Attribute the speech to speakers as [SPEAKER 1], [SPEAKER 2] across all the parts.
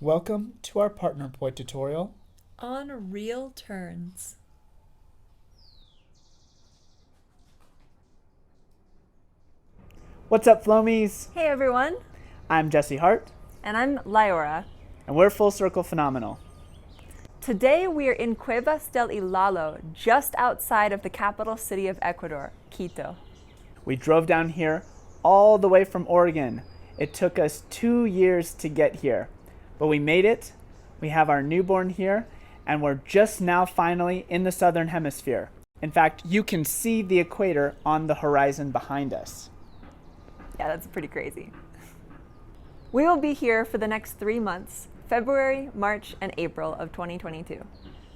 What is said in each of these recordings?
[SPEAKER 1] Welcome to our Partner Poi tutorial
[SPEAKER 2] on real turns.
[SPEAKER 1] What's up, Flomies?
[SPEAKER 2] Hey everyone,
[SPEAKER 1] I'm Jesse Hart,
[SPEAKER 2] and I'm Liora.
[SPEAKER 1] and we're Full Circle Phenomenal.
[SPEAKER 2] Today we are in Cuevas del Ilalo, just outside of the capital city of Ecuador, Quito.
[SPEAKER 1] We drove down here all the way from Oregon. It took us 2 years to get here, but we made it. We have our newborn here, and we're just now finally in the southern hemisphere. In fact, you can see the equator on the horizon behind us.
[SPEAKER 2] Yeah, that's pretty crazy. We will be here for the next 3 months, February, March, and April of 2022.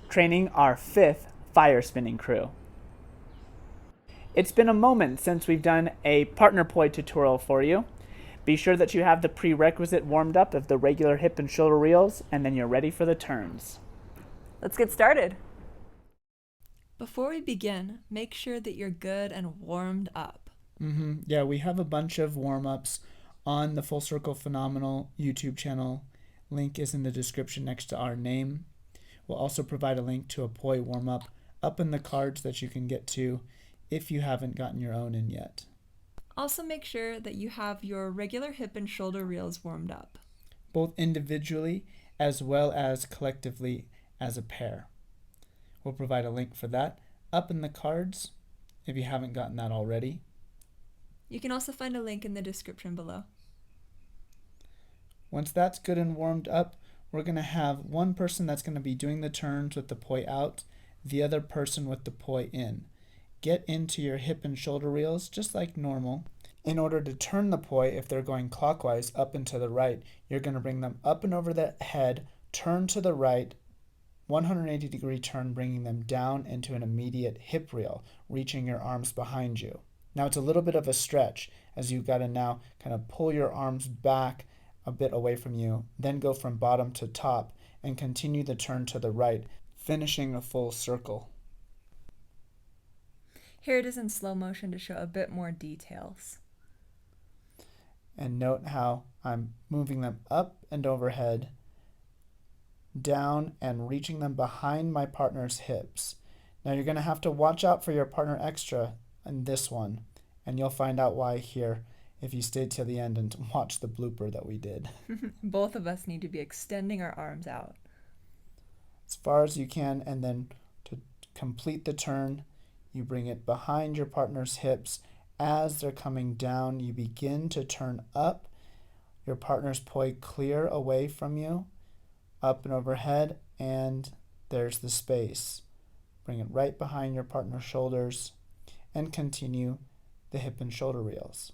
[SPEAKER 1] Training our 5th fire spinning crew. It's been a moment since we've done a Partner Poi tutorial for you. Be sure that you have the prerequisite warmed up of the regular hip and shoulder reels, and then you're ready for the turns.
[SPEAKER 2] Let's get started. Before we begin, make sure that you're good and warmed up.
[SPEAKER 1] Yeah, we have a bunch of warm-ups on the Full Circle Phenomenal YouTube channel. Link is in the description next to our name. We'll also provide a link to a Poi warm-up up in the cards that you can get to if you haven't gotten your own in yet.
[SPEAKER 2] Also make sure that you have your regular hip and shoulder reels warmed up,
[SPEAKER 1] both individually as well as collectively as a pair. We'll provide a link for that up in the cards if you haven't gotten that already.
[SPEAKER 2] You can also find a link in the description below.
[SPEAKER 1] Once that's good and warmed up, we're going to have one person that's going to be doing the turns with the poi out, the other person with the poi in. Get into your hip and shoulder reels just like normal. In order to turn the poi, if they're going clockwise up and to the right, you're going to bring them up and over the head, turn to the right, 180-degree turn, bringing them down into an immediate hip reel, reaching your arms behind you. Now it's a little bit of a stretch as you've got to now kind of pull your arms back a bit away from you, then go from bottom to top and continue the turn to the right, finishing a full circle.
[SPEAKER 2] Here it is in slow motion to show a bit more details.
[SPEAKER 1] And note how I'm moving them up and overhead, down and reaching them behind my partner's hips. Now you're going to have to watch out for your partner extra in this one, and you'll find out why here if you stay till the end and watch the blooper that we did.
[SPEAKER 2] Both of us need to be extending our arms out
[SPEAKER 1] as far as you can, and then to complete the turn, you bring it behind your partner's hips. As they're coming down, you begin to turn up. Your partner's poi clear away from you, up and overhead, and there's the space. Bring it right behind your partner's shoulders and continue the hip and shoulder reels.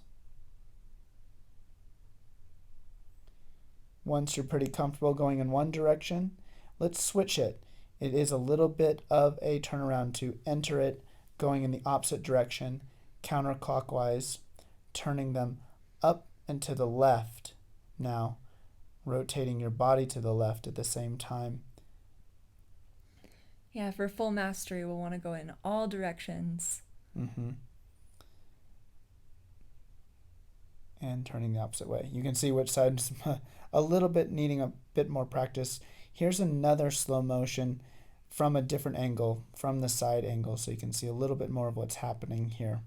[SPEAKER 1] Once you're pretty comfortable going in one direction, let's switch it. It is a little bit of a turnaround to enter it, going in the opposite direction, counterclockwise, turning them up and to the left. Now, rotating your body to the left at the same time.
[SPEAKER 2] Yeah, for full mastery, we'll want to go in all directions.
[SPEAKER 1] And turning the opposite way. You can see which side is a little bit needing a bit more practice. Here's another slow motion from a different angle, from the side angle, so you can see a little bit more of what's happening here.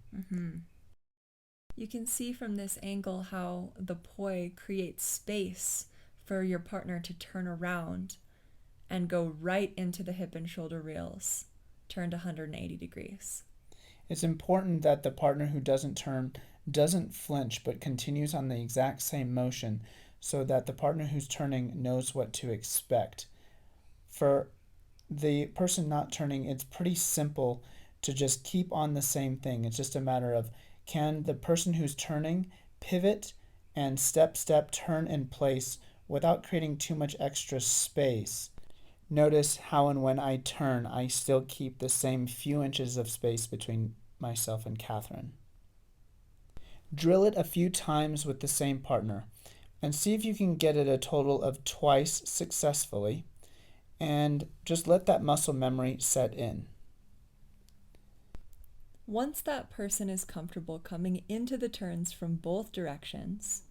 [SPEAKER 2] You can see from this angle how the poi creates space for your partner to turn around and go right into the hip and shoulder reels, turned 180 degrees.
[SPEAKER 1] It's important that the partner who doesn't turn doesn't flinch but continues on the exact same motion so that the partner who's turning knows what to expect. For the person not turning, it's pretty simple to just keep on the same thing. It's just a matter of, can the person who's turning pivot and step, turn in place without creating too much extra space. Notice how and when I turn, I still keep the same few inches of space between myself and Catherine. Drill it a few times with the same partner and see if you can get it a total of twice successfully, and just let that muscle memory set in.
[SPEAKER 2] Once that person is comfortable coming into the turns from both directions,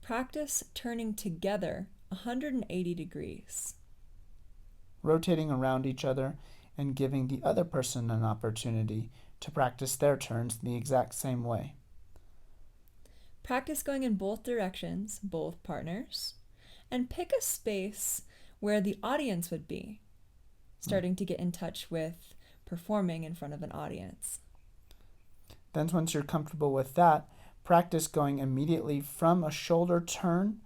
[SPEAKER 2] practice turning together 180 degrees.
[SPEAKER 1] Rotating around each other and giving the other person an opportunity to practice their turns the exact same way.
[SPEAKER 2] Practice going in both directions, both partners, and pick a space where the audience would be, starting to get in touch with performing in front of an audience.
[SPEAKER 1] Then once you're comfortable with that, practice going immediately from a shoulder turn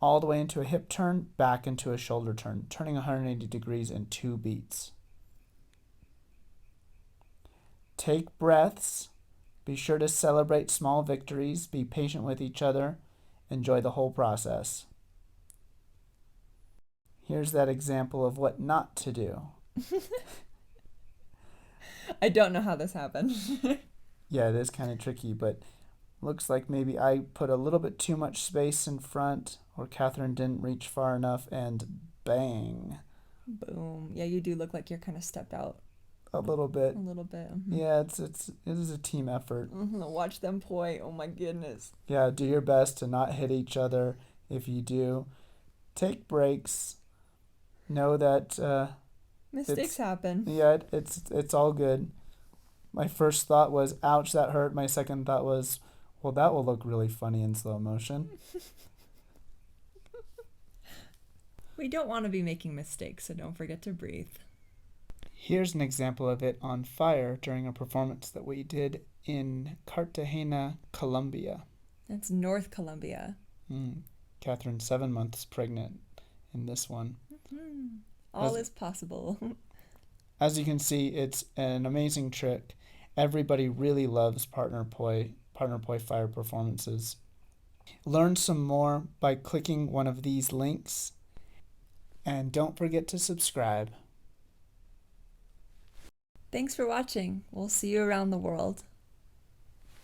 [SPEAKER 1] all the way into a hip turn, back into a shoulder turn, turning 180 degrees in 2 beats. Take breaths. Be sure to celebrate small victories. Be patient with each other. Enjoy the whole process. Here's that example of what not to do.
[SPEAKER 2] I don't know how this happened.
[SPEAKER 1] Yeah, it is kind of tricky, but looks like maybe I put a little bit too much space in front, or Catherine didn't reach far enough, and bang.
[SPEAKER 2] Boom. Yeah, you do look like you're kind of stepped out
[SPEAKER 1] A little bit.
[SPEAKER 2] a little bit.
[SPEAKER 1] Yeah, it is a team effort.
[SPEAKER 2] Watch them poi. Oh my goodness.
[SPEAKER 1] Yeah, do your best to not hit each other. If you do, take breaks. Know that
[SPEAKER 2] Mistakes happen.
[SPEAKER 1] yeah, it's all good. My first thought was, ouch, that hurt. My second thought was, well, that will look really funny in slow motion.
[SPEAKER 2] We don't want to be making mistakes, so don't forget to breathe.
[SPEAKER 1] Here's an example of it on fire during a performance that we did in Cartagena, Colombia.
[SPEAKER 2] That's North Colombia.
[SPEAKER 1] Catherine, 7 months pregnant in this one.
[SPEAKER 2] All is possible.
[SPEAKER 1] As you can see, it's an amazing trick. Everybody really loves Partner Poi fire performances. Learn some more by clicking one of these links. And don't forget to subscribe.
[SPEAKER 2] Thanks for watching. We'll see you around the world.